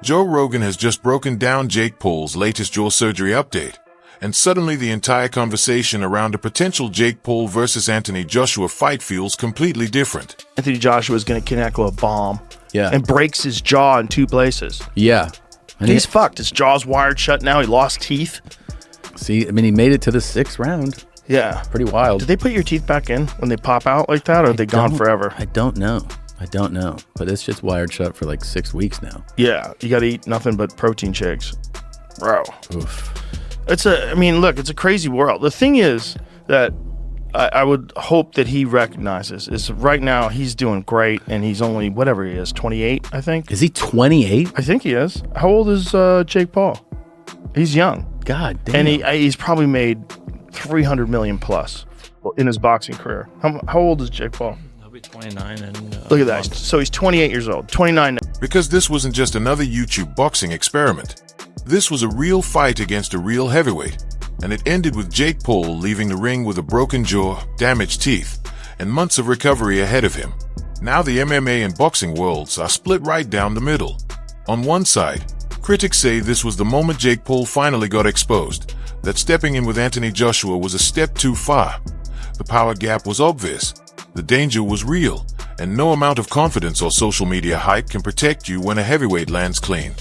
Joe Rogan has just broken down Jake Paul's latest jaw surgery update, and suddenly the entire conversation around a potential Jake Paul versus Anthony Joshua fight feels completely different. Anthony Joshua is going to connect with a bomb and breaks his jaw in 2 places. Yeah. And he's fucked. His jaw's wired shut now. He lost teeth. See, I mean, he made it to the 6th round. Yeah. Pretty wild. Did they put your teeth back in when they pop out like that, or are they gone forever? I don't know. But it's just wired shut for like 6 weeks now. Yeah. You got to eat nothing but protein shakes. Bro. Oof. It's a crazy world. The thing is that I would hope that he recognizes is right now he's doing great, and he's only, whatever he is, 28, I think. Is he 28? I think he is. How old is Jake Paul? He's young. God damn. And he's probably made 300 million plus in his boxing career. How old is Jake Paul? He'll be 29. And look at that. So he's 28 years old. 29 now. Because this wasn't just another YouTube boxing experiment. This was a real fight against a real heavyweight, and it ended with Jake Paul leaving the ring with a broken jaw, damaged teeth, and months of recovery ahead of him. Now the MMA and boxing worlds are split right down the middle. On one side, critics say this was the moment Jake Paul finally got exposed, that stepping in with Anthony Joshua was a step too far. The power gap was obvious, the danger was real, and no amount of confidence or social media hype can protect you when a heavyweight lands clean.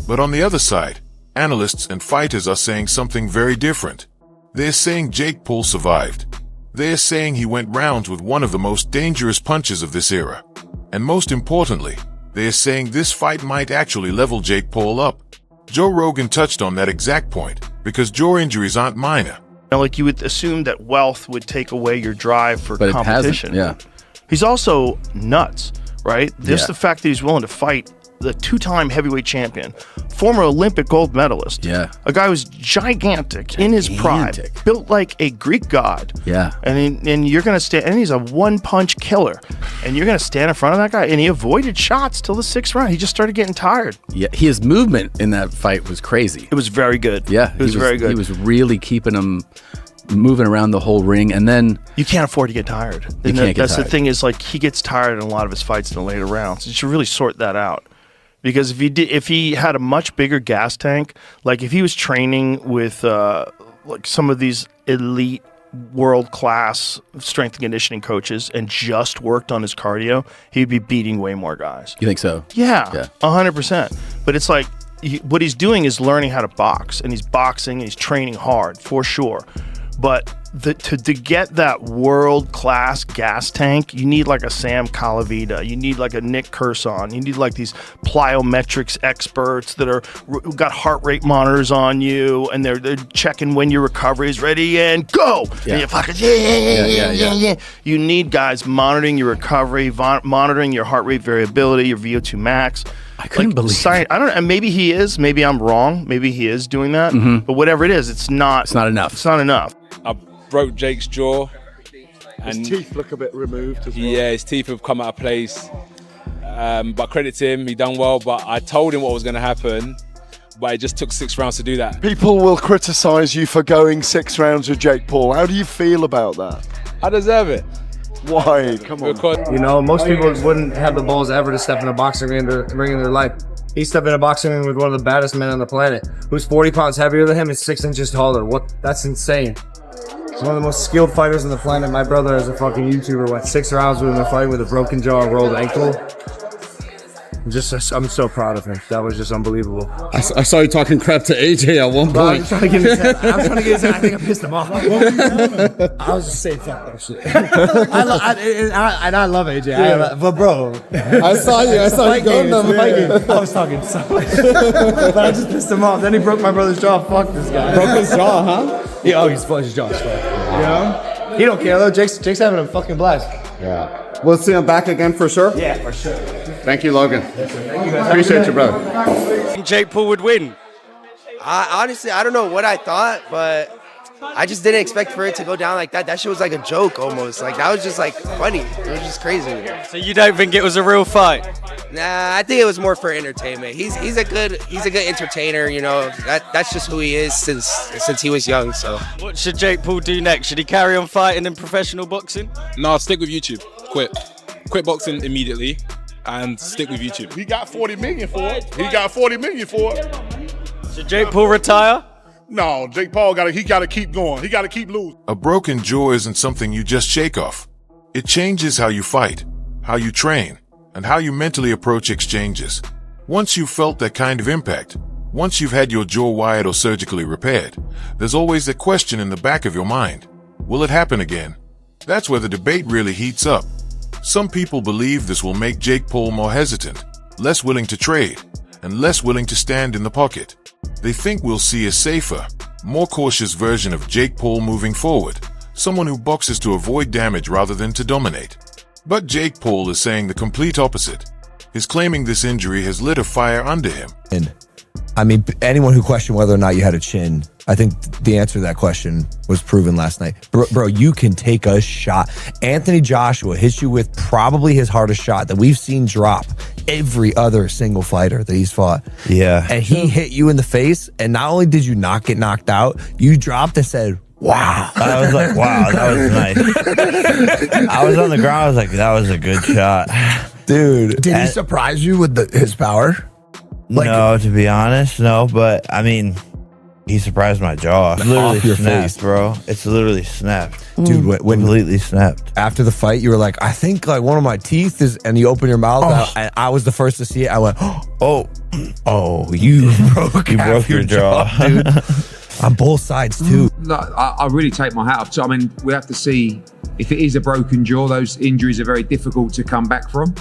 But on the other side, analysts and fighters are saying something very different. They're saying Jake Paul survived. They're saying he went rounds with one of the most dangerous punches of this era. And most importantly, they're saying this fight might actually level Jake Paul up. Joe Rogan touched on that exact point, because jaw injuries aren't minor. Like you would assume that wealth would take away your drive for But competition. It hasn't, yeah. He's also nuts, right? Just the fact that he's willing to fight the 2-time heavyweight champion, former Olympic gold medalist. Yeah. A guy who's gigantic in his prime, built like a Greek god. Yeah. And you're going to stand, and he's a one-punch killer. And you're going to stand in front of that guy, and he avoided shots till the 6th round. He just started getting tired. Yeah, his movement in that fight was crazy. It was very good. Yeah. It was very good. He was really keeping him moving around the whole ring, and then you can't afford to get tired. That's the thing is, like, he gets tired in a lot of his fights in the later rounds. You should really sort that out. Because if he had a much bigger gas tank, like if he was training with like some of these elite world-class strength and conditioning coaches and just worked on his cardio, he'd be beating way more guys. You think so? Yeah. 100%. But it's like what he's doing is learning how to box, and he's boxing and he's training hard for sure. But to get that world-class gas tank, you need like a Sam Calavita, you need like a Nick Curson, you need like these plyometrics experts that who got heart rate monitors on you, and they're checking when your recovery is ready and go. Yeah. And you're fucking yeah. You need guys monitoring your recovery, monitoring your heart rate variability, your VO2 max. I couldn't believe it. I don't know. Maybe he is. Maybe I'm wrong. Maybe he is doing that. But whatever it is, it's not enough. It's not enough. I broke Jake's jaw. And his teeth look a bit removed as well. Yeah, his teeth have come out of place. But credit to him, he done well. But I told him what was going to happen. But it just took 6 rounds to do that. People will criticise you for going 6 rounds with Jake Paul. How do you feel about that? I deserve it. Why? Come on. Because you know, most people wouldn't have the balls ever to step in a boxing ring in their life. He stepped in a boxing ring with one of the baddest men on the planet, who's 40 pounds heavier than him and 6 inches taller. That's insane. He's one of the most skilled fighters on the planet. My brother, as a fucking YouTuber, went 6 rounds with him in a fight with a broken jaw and rolled ankle. I'm so proud of him. That was just unbelievable. I saw you talking crap to AJ at one point. I'm trying to get his head. I think I pissed him off. I was just saying fuck that shit. I love AJ. Yeah. But bro, I saw you going them. I was talking so much. But I just pissed him off. Then he broke my brother's jaw. Fuck this guy. Broke his jaw, huh? Yeah, his jaw is fucked. You know? He don't care though. Jake's having a fucking blast. Yeah. We'll see him back again for sure? Yeah, for sure. Thank you, Logan. Yes, thank you guys. Appreciate you, brother. Jake Paul would win. Honestly, I don't know what I thought, but I just didn't expect for it to go down like that. That shit was like a joke almost. Like, that was just like funny. It was just crazy. So you don't think it was a real fight? Nah, I think it was more for entertainment. He's a good entertainer, you know. That's just who he is since he was young. So What should Jake Paul do next? Should he carry on fighting in professional boxing? no, stick with YouTube. Quit boxing immediately. and stick with YouTube. He got 40 million for it. He got 40 million for it. Should Jake Paul retire? No, Jake Paul gotta keep going. He gotta keep losing. A broken jaw isn't something you just shake off. It changes how you fight, how you train, and how you mentally approach exchanges. Once you've felt that kind of impact, once you've had your jaw wired or surgically repaired, there's always that question in the back of your mind. Will it happen again? That's where the debate really heats up. Some people believe this will make Jake Paul more hesitant, less willing to trade, and less willing to stand in the pocket. They think we'll see a safer, more cautious version of Jake Paul moving forward, someone who boxes to avoid damage rather than to dominate. But Jake Paul is saying the complete opposite. He's claiming this injury has lit a fire under him. I mean, anyone who questioned whether or not you had a chin, I think the answer to that question was proven last night. Bro, you can take a shot. Anthony Joshua hits you with probably his hardest shot that we've seen drop every other single fighter that he's fought. Yeah. And he hit you in the face, and not only did you not get knocked out, you dropped and said, wow. I was like, wow, that was nice. I was on the ground. I was like, that was a good shot. Dude, did he surprise you with his power? No, to be honest, no. But, I mean, he surprised my jaw. It's literally Off your snapped, face. bro. It's literally snapped. Dude, when completely snapped. after the fight, you were like, I think like one of my teeth is, and you open your mouth out, and I was the first to see it. I went, oh, you broke your jaw. dude. On both sides too. No, I really take my hat off. So, I mean, we have to see if it is a broken jaw. Those injuries are very difficult to come back from.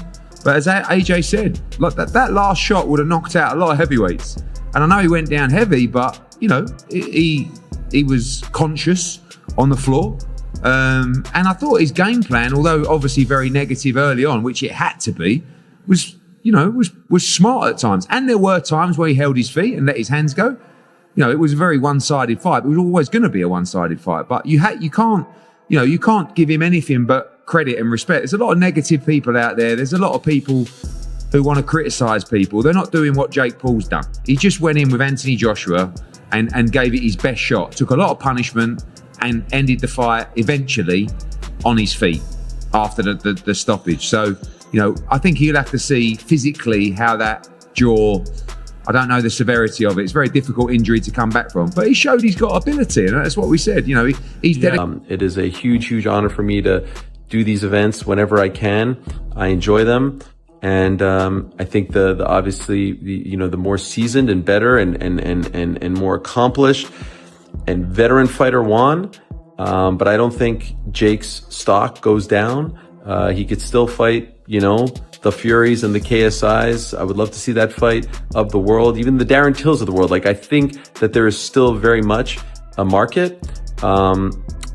But as AJ said, like that last shot would have knocked out a lot of heavyweights. And I know he went down heavy, but you know, he was conscious on the floor. And I thought his game plan, although obviously very negative early on, which it had to be, was smart at times. And there were times where he held his feet and let his hands go. You know, it was a very one-sided fight. It was always going to be a one-sided fight. But you can't give him anything but credit and respect. There's a lot of negative people out there. There's a lot of people who want to criticize people. They're not doing what Jake Paul's done. He just went in with Anthony Joshua and gave it his best shot. Took a lot of punishment and ended the fight eventually on his feet after the stoppage. So, you know, I think he'll have to see physically how that jaw, I don't know the severity of it. It's a very difficult injury to come back from. But he showed he's got ability, and that's what we said. You know, he's dedicated. It is a huge, huge honor for me to do these events whenever I can. I enjoy them. And I think the obviously the more seasoned and better and more accomplished and veteran fighter won. But I don't think Jake's stock goes down. He could still fight, you know, the Furies and the KSIs. I would love to see that fight of the world, even the Darren Tills of the world. Like, I think that there is still very much a market.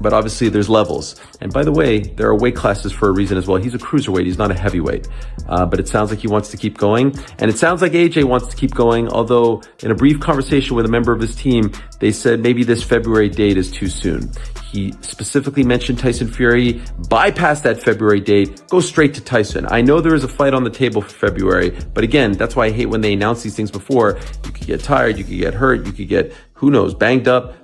But obviously there's levels. And by the way, there are weight classes for a reason as well. He's a cruiserweight. He's not a heavyweight. But it sounds like he wants to keep going. And it sounds like AJ wants to keep going. Although in a brief conversation with a member of his team, they said maybe this February date is too soon. He specifically mentioned Tyson Fury. Bypass that February date. Go straight to Tyson. I know there is a fight on the table for February. But again, that's why I hate when they announce these things before. You could get tired. You could get hurt. You could get, who knows, banged up.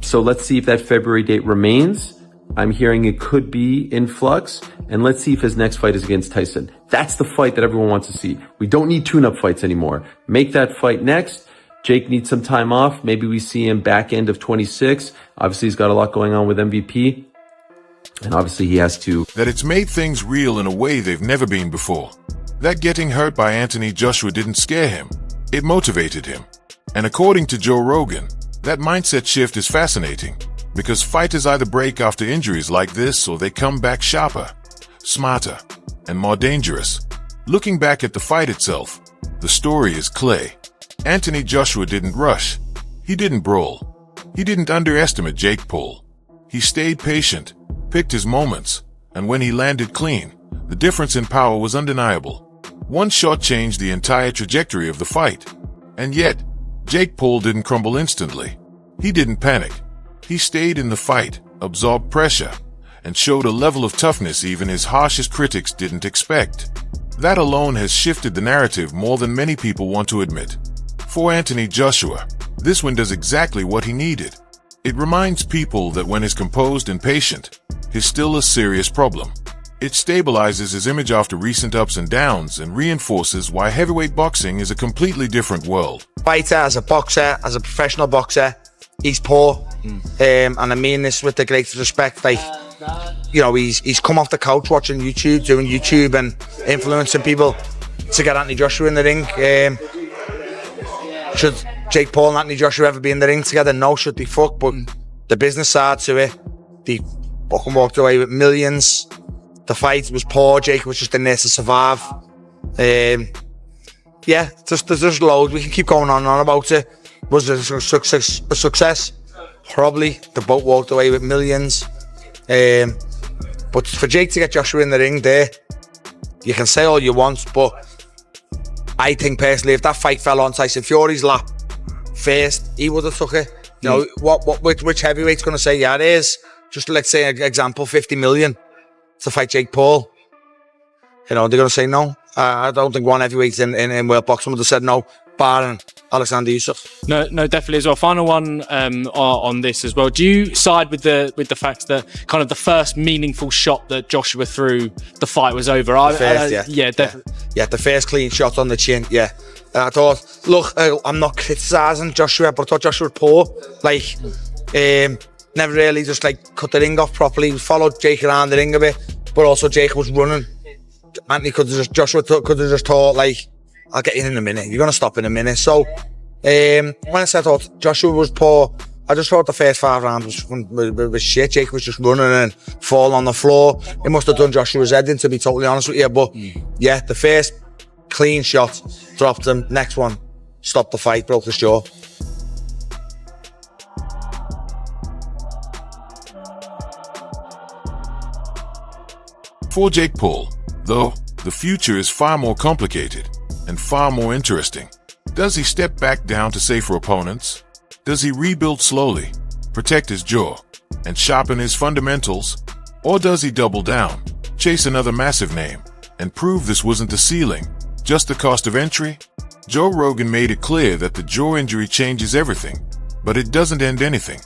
So let's see if that February date remains. I'm hearing it could be in flux. And let's see if his next fight is against Tyson. That's the fight that everyone wants to see. We don't need tune-up fights anymore. Make that fight next. Jake needs some time off. Maybe we see him back end of 26. Obviously, he's got a lot going on with MVP. And obviously, he has to. That it's made things real in a way they've never been before. That getting hurt by Anthony Joshua didn't scare him. It motivated him. And according to Joe Rogan, that mindset shift is fascinating because fighters either break after injuries like this or they come back sharper, smarter, and more dangerous. Looking back at the fight itself, the story is clear. Anthony Joshua didn't rush. He didn't brawl. He didn't underestimate Jake Paul. He stayed patient, picked his moments, and when he landed clean, the difference in power was undeniable. One shot changed the entire trajectory of the fight. And yet, Jake Paul didn't crumble instantly. He didn't panic. He stayed in the fight, absorbed pressure, and showed a level of toughness even his harshest critics didn't expect. That alone has shifted the narrative more than many people want to admit. For Anthony Joshua, this win does exactly what he needed. It reminds people that when he's composed and patient, he's still a serious problem. It stabilizes his image after recent ups and downs and reinforces why heavyweight boxing is a completely different world. Fighter, as a boxer, as a professional boxer, he's poor. And I mean this with the greatest respect. Like, you know, he's come off the couch watching YouTube, doing YouTube and influencing people to get Anthony Joshua in the ring. Should Jake Paul and Anthony Joshua ever be in the ring together? No, should they fuck? But the business side to it, they fucking walked away with millions. The fight was poor. Jake was just in there to survive. Yeah, there's just loads. We can keep going on and on about it. Was it a success? Probably. They both walked away with millions. But for Jake to get Joshua in the ring there, you can say all you want, but I think personally, if that fight fell on Tyson Fury's lap first, he would have took it. You know, which heavyweight's going to say, yeah, it is? Just let's say, an example, 50 million to fight Jake Paul. You know, they're going to say no. I don't think one heavyweight in world boxing would have said no, barring Alexander Usyk. No, definitely as well. Final one on this as well. Do you side with the fact that kind of the first meaningful shot that Joshua threw, the fight was over? Yeah, definitely. Yeah, the first clean shot on the chin. Yeah, I thought. Look, I'm not criticising Joshua, but I thought Joshua was poor. Like, never really just like cut the ring off properly. Followed Jake around the ring a bit, but also Jake was running. Joshua could have just thought, like, I'll get in a minute. You're going to stop in a minute. So, when I said I thought Joshua was poor, I just thought the first 5 rounds was shit. Jake was just running and falling on the floor. It must have done Joshua's head in, to be totally honest with you. But, yeah, the first clean shot dropped him. Next one stopped the fight, broke his jaw. For Jake Paul, though, the future is far more complicated and far more interesting. Does he step back down to safer opponents? Does he rebuild slowly, protect his jaw, and sharpen his fundamentals? Or does he double down, chase another massive name, and prove this wasn't the ceiling, just the cost of entry? Joe Rogan made it clear that the jaw injury changes everything, but it doesn't end anything.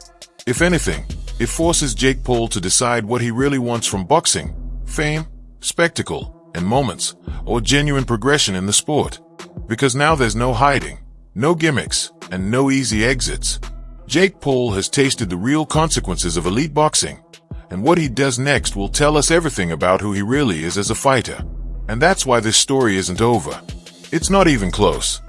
If anything, it forces Jake Paul to decide what he really wants from boxing: fame, spectacle, and moments, or genuine progression in the sport. Because now there's no hiding, no gimmicks, and no easy exits. Jake Paul has tasted the real consequences of elite boxing, and what he does next will tell us everything about who he really is as a fighter. And that's why this story isn't over. It's not even close.